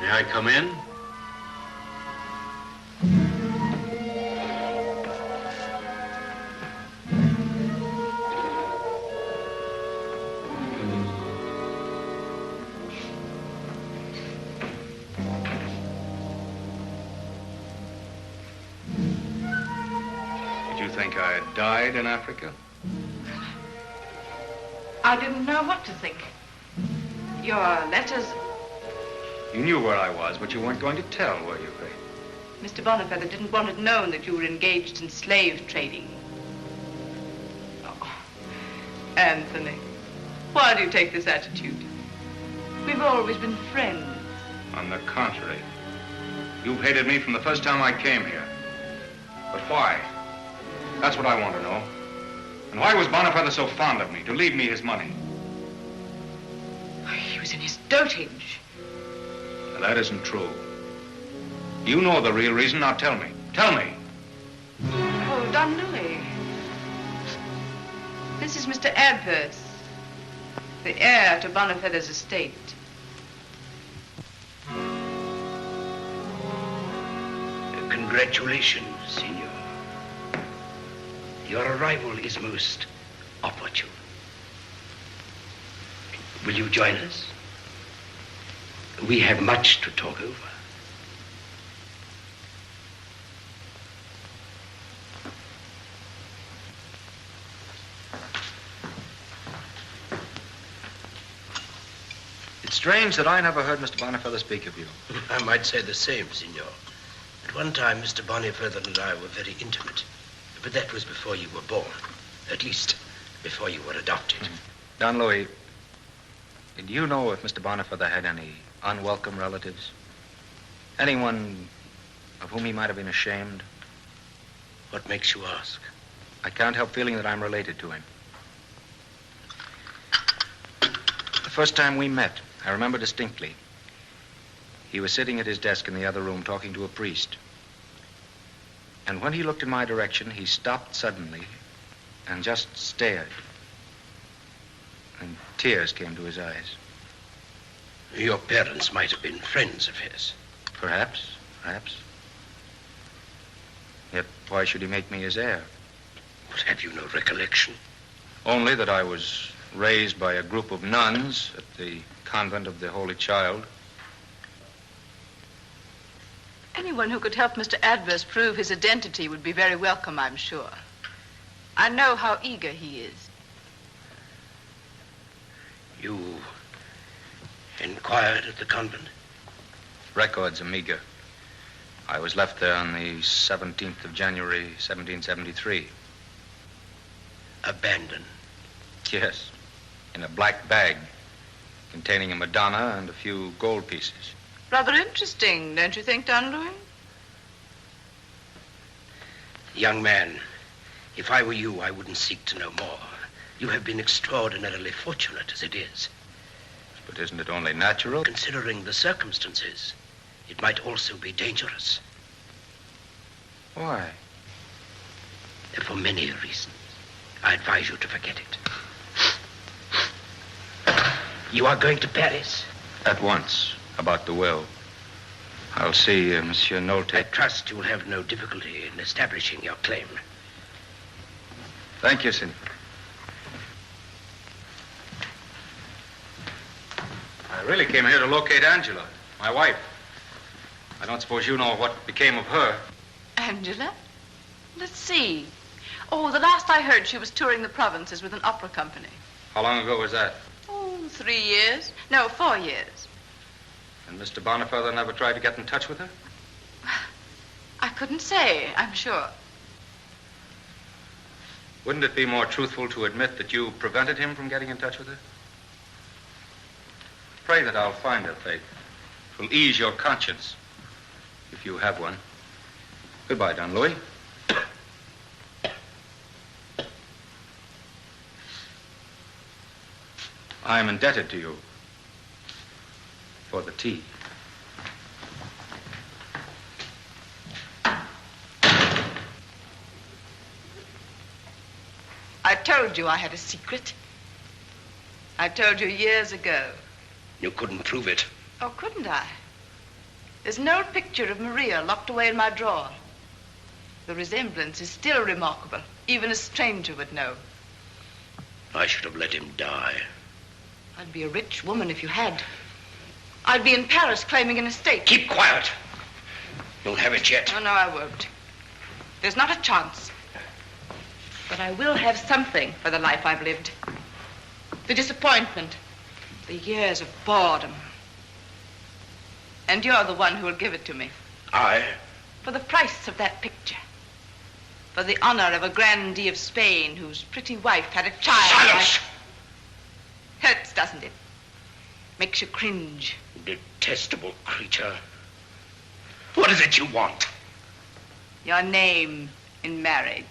May I come in? Did you think I had died in Africa? I didn't know what to think. Your letters... You knew where I was, but you weren't going to tell, were you, Faye? Mr. Bonifeather didn't want it known that you were engaged in slave trading. Oh, Anthony, why do you take this attitude? We've always been friends. On the contrary. You've hated me from the first time I came here. But why? That's what I want to know. And why was Bonifeather so fond of me, to leave me his money? He was in his dotage. Well, that isn't true. You know the real reason. Now tell me. Tell me. Oh, Don Louis. This is Mr. Adverse, the heir to Bonifeather's estate. Congratulations, Signor. Your arrival is most opportune. Will you join us? We have much to talk over. It's strange that I never heard Mr. Bonifeather speak of you. I might say the same, Signor. At one time, Mr. Bonifeather and I were very intimate. But that was before you were born. At least, before you were adopted. Don Louis, did you know if Mr. Bonifeather had any unwelcome relatives? Anyone of whom he might have been ashamed? What makes you ask? I can't help feeling that I'm related to him. The first time we met, I remember distinctly. He was sitting at his desk in the other room talking to a priest. And when he looked in my direction, he stopped suddenly and just stared. And tears came to his eyes. Your parents might have been friends of his. Perhaps, perhaps. Yet why should he make me his heir? But have you no recollection? Only that I was raised by a group of nuns at the convent of the Holy Child. Anyone who could help Mr. Adverse prove his identity would be very welcome, I'm sure. I know how eager he is. You inquired at the convent? Records are meager. I was left there on the 17th of January, 1773. Abandoned? Yes, in a black bag containing a Madonna and a few gold pieces. Rather interesting, don't you think, Don Louis? Young man, if I were you, I wouldn't seek to know more. You have been extraordinarily fortunate as it is. But isn't it only natural? Considering the circumstances, it might also be dangerous. Why? For many reasons. I advise you to forget it. You are going to Paris? At once. About the will. I'll see Monsieur Nolte. I trust you will have no difficulty in establishing your claim. Thank you, Senor. I really came here to locate Angela, my wife. I don't suppose you know what became of her. Angela? Let's see. Oh, the last I heard, she was touring the provinces with an opera company. How long ago was that? Oh, 3 years. No, 4 years. And Mr. Bonifeather never tried to get in touch with her? I couldn't say, I'm sure. Wouldn't it be more truthful to admit that you prevented him from getting in touch with her? Pray that I'll find her, Faith. It will ease your conscience, if you have one. Goodbye, Don Louis. I am indebted to you for the tea. I told you I had a secret. I told you years ago. You couldn't prove it. Oh, couldn't I? There's an old picture of Maria locked away in my drawer. The resemblance is still remarkable. Even a stranger would know. I should have let him die. I'd be a rich woman if you had. I'd be in Paris claiming an estate. Keep quiet. You'll have it yet. Oh, no, I won't. There's not a chance. But I will have something for the life I've lived. The disappointment. The years of boredom. And you're the one who will give it to me. I? For the price of that picture. For the honor of a grandee of Spain whose pretty wife had a child. Silence! Hurts, doesn't it? Makes you cringe. Detestable creature. What is it you want? Your name in marriage.